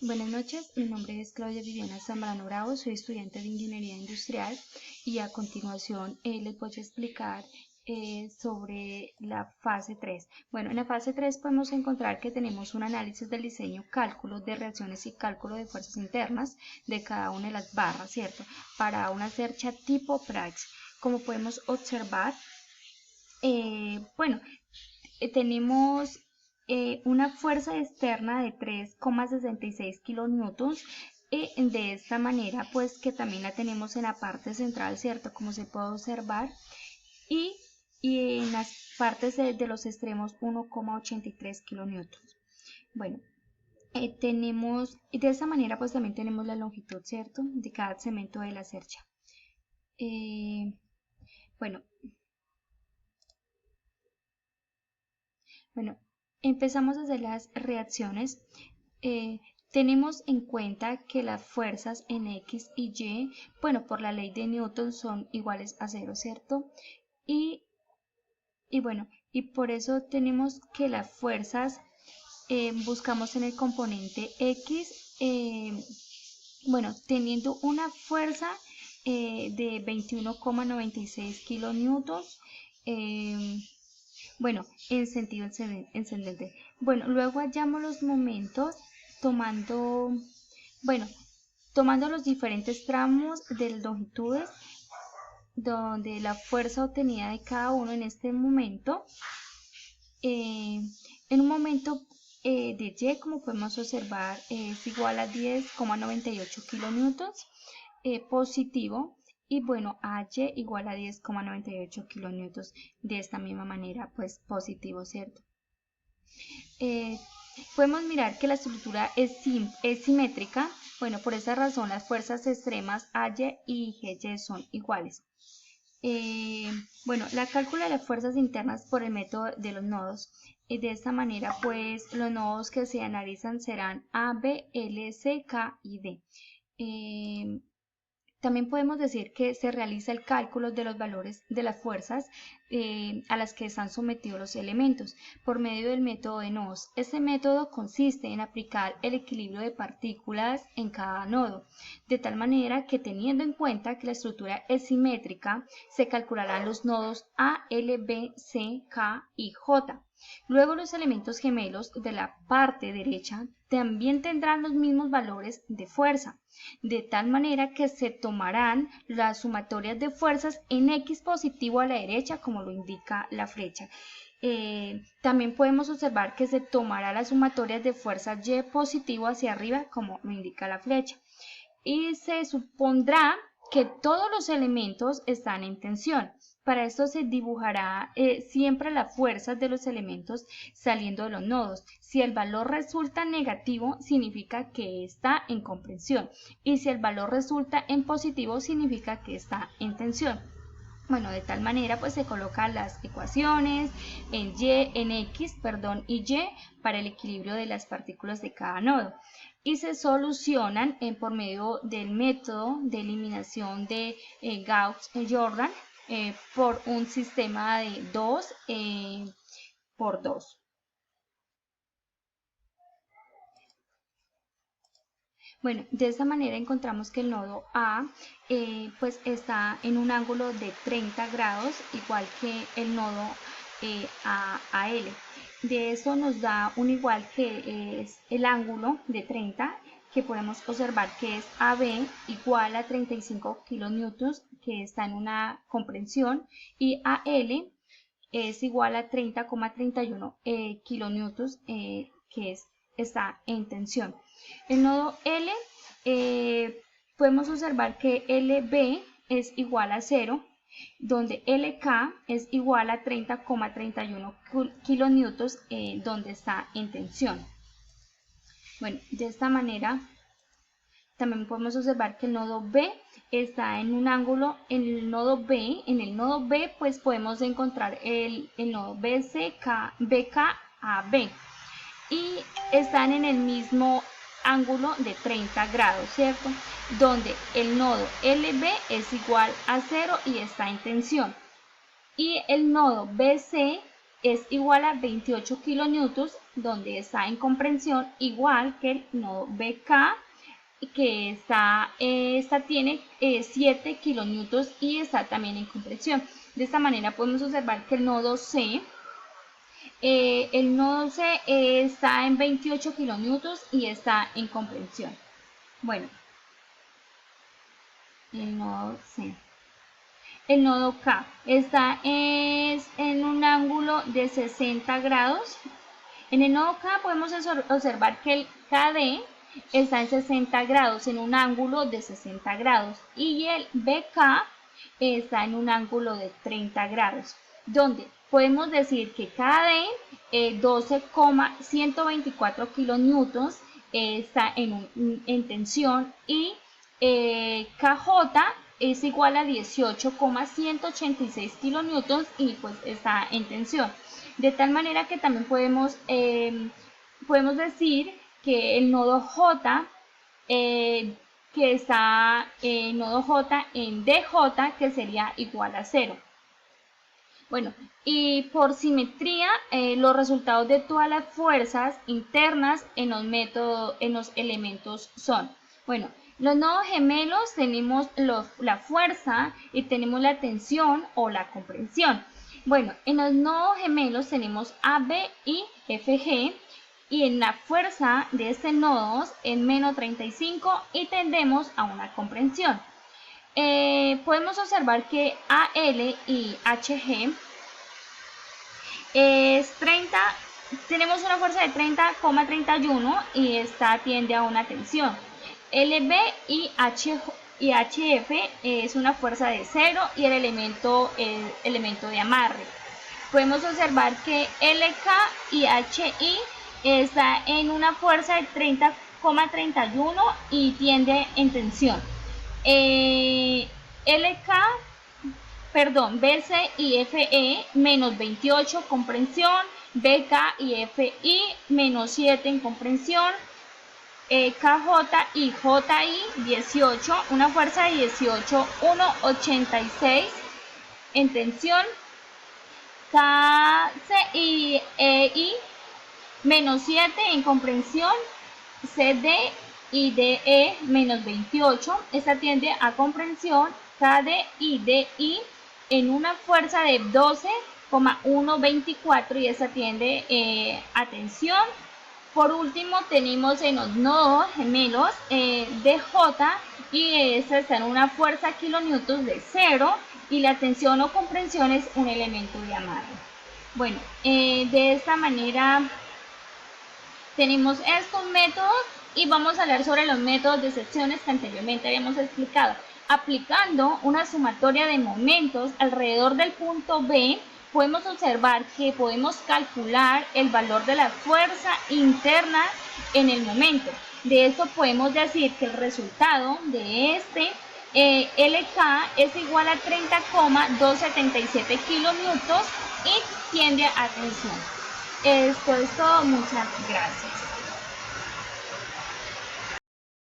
Buenas noches, mi nombre es Claudia Viviana Zambrano Bravo, soy estudiante de Ingeniería Industrial y a continuación les voy a explicar sobre la fase 3. Bueno, en la fase 3 podemos encontrar que tenemos un análisis del diseño, cálculo de reacciones y cálculo de fuerzas internas de cada una de las barras, ¿cierto? Para una cercha tipo Praxis. Como podemos observar, bueno, tenemos una fuerza externa de 3,66 kilonewtons. De esta manera, pues que también la tenemos en la parte central, ¿cierto? Como se puede observar. Y, y en las partes de los extremos 1,83 kilonewtons. Bueno, tenemos, de esta manera, pues también tenemos la longitud, ¿cierto? De cada segmento de la cercha. Bueno, Bueno, empezamos a hacer las reacciones. Eh, Tenemos en cuenta que las fuerzas en X y Y, bueno, por la ley de Newton son iguales a cero, ¿cierto? Y, y por eso tenemos que las fuerzas buscamos en el componente X, bueno, teniendo una fuerza de 21,96 kilonewtons, bueno, en sentido ascendente. Bueno, luego hallamos los momentos tomando, bueno, tomando los diferentes tramos de las longitudes donde la fuerza obtenida de cada uno en este momento, en un momento de Y, como podemos observar, es igual a 10,98 kilonewtons positivo, y bueno, H igual a 10,98 kilonewtons de esta misma manera, pues positivo, ¿cierto? Podemos mirar que la estructura es simétrica. Bueno, por esa razón las fuerzas extremas H y GY son iguales. Bueno, la cálculo de las fuerzas internas por el método de los nodos. De esta manera, pues los nodos que se analizan serán A, B, L, C, K y D. También podemos decir que se realiza el cálculo de los valores de las fuerzas a las que están sometidos los elementos por medio del método de nodos. Este método consiste en aplicar el equilibrio de partículas en cada nodo, de tal manera que teniendo en cuenta que la estructura es simétrica, se calcularán los nodos A, L, B, C, K y J. Luego los elementos gemelos de la parte derecha también tendrán los mismos valores de fuerza, de tal manera que se tomarán las sumatorias de fuerzas en X positivo a la derecha, como lo indica la flecha. También podemos observar que se tomará las sumatorias de fuerzas Y positivo hacia arriba, como lo indica la flecha. Y se supondrá que todos los elementos están en tensión. Para esto se dibujará siempre las fuerzas de los elementos saliendo de los nodos. Si el valor resulta negativo, significa que está en comprensión. Y si el valor resulta en positivo, significa que está en tensión. Bueno, de tal manera pues se colocan las ecuaciones en X y Y para el equilibrio de las partículas de cada nodo. Y se solucionan por medio del método de eliminación de Gauss-Jordan por un sistema de 2 por 2. Bueno, de esta manera encontramos que el nodo A pues está en un ángulo de 30 grados, igual que el nodo AL. De esto nos da un igual que es el ángulo de 30, que podemos observar que es AB igual a 35 kilonewtons, que está en una comprensión, y AL es igual a 30,31 kilonewtons, que está en tensión. El nodo L, podemos observar que LB es igual a 0, donde LK es igual a 30,31 kilonewtons, donde está en tensión. Bueno, de esta manera también podemos observar que el nodo B está en un ángulo en el nodo B. En el nodo B pues podemos encontrar el nodo BK-AB y están en el mismo ángulo de 30 grados, ¿cierto? Donde el nodo LB es igual a 0 y está en tensión. Y el nodo BC es igual a 28 kilonewtons, donde está en comprensión, igual que el nodo BK, que esta tiene 7 kilonewtons y está también en comprensión. De esta manera podemos observar que el nodo C está en 28 kilonewtons y está en comprensión. Bueno, el nodo C. El nodo K está en un ángulo de 60 grados. En el nodo K podemos observar que el KD está en 60 grados, en un ángulo de 60 grados, y el BK está en un ángulo de 30 grados, donde podemos decir que KD 12,124 kilonewtons está en tensión y KJ es igual a 18,186 kilonewtons y pues está en tensión. De tal manera que también podemos decir que el nodo J, que está nodo J en DJ, que sería igual a 0. Bueno, y por simetría, los resultados de todas las fuerzas internas en los elementos son, bueno, los nodos gemelos tenemos la fuerza y tenemos la tensión o la comprensión. Bueno, en los nodos gemelos tenemos AB y FG, y en la fuerza de este nodo es menos 35 y tendemos a una comprensión. Podemos observar que AL y HG es 30, tenemos una fuerza de 30,31 y esta tiende a una tensión. LB y HF es una fuerza de 0 y el elemento de amarre. Podemos observar que LK y HI está en una fuerza de 30,31 y tiende en tensión. BC y FE menos 28 comprensión, BK y FI menos 7 en comprensión, KJ y JI 18, una fuerza de 18,186 en tensión, KC y EI menos 7 en comprensión, CD y DE menos 28, esta tiende a comprensión, KD y DI en una fuerza de 12,124 y esta tiende a tensión. Por último tenemos en los nodos gemelos DJ y esta está en una fuerza kilonewtons de 0 y la tensión o comprensión es un elemento de amarre. Bueno, de esta manera tenemos estos métodos y vamos a hablar sobre los métodos de secciones que anteriormente habíamos explicado. Aplicando una sumatoria de momentos alrededor del punto B, podemos observar que podemos calcular el valor de la fuerza interna en el momento. De esto podemos decir que el resultado de este LK es igual a 30,277 kilonewtons y tiende a tensión. Esto es todo, muchas gracias.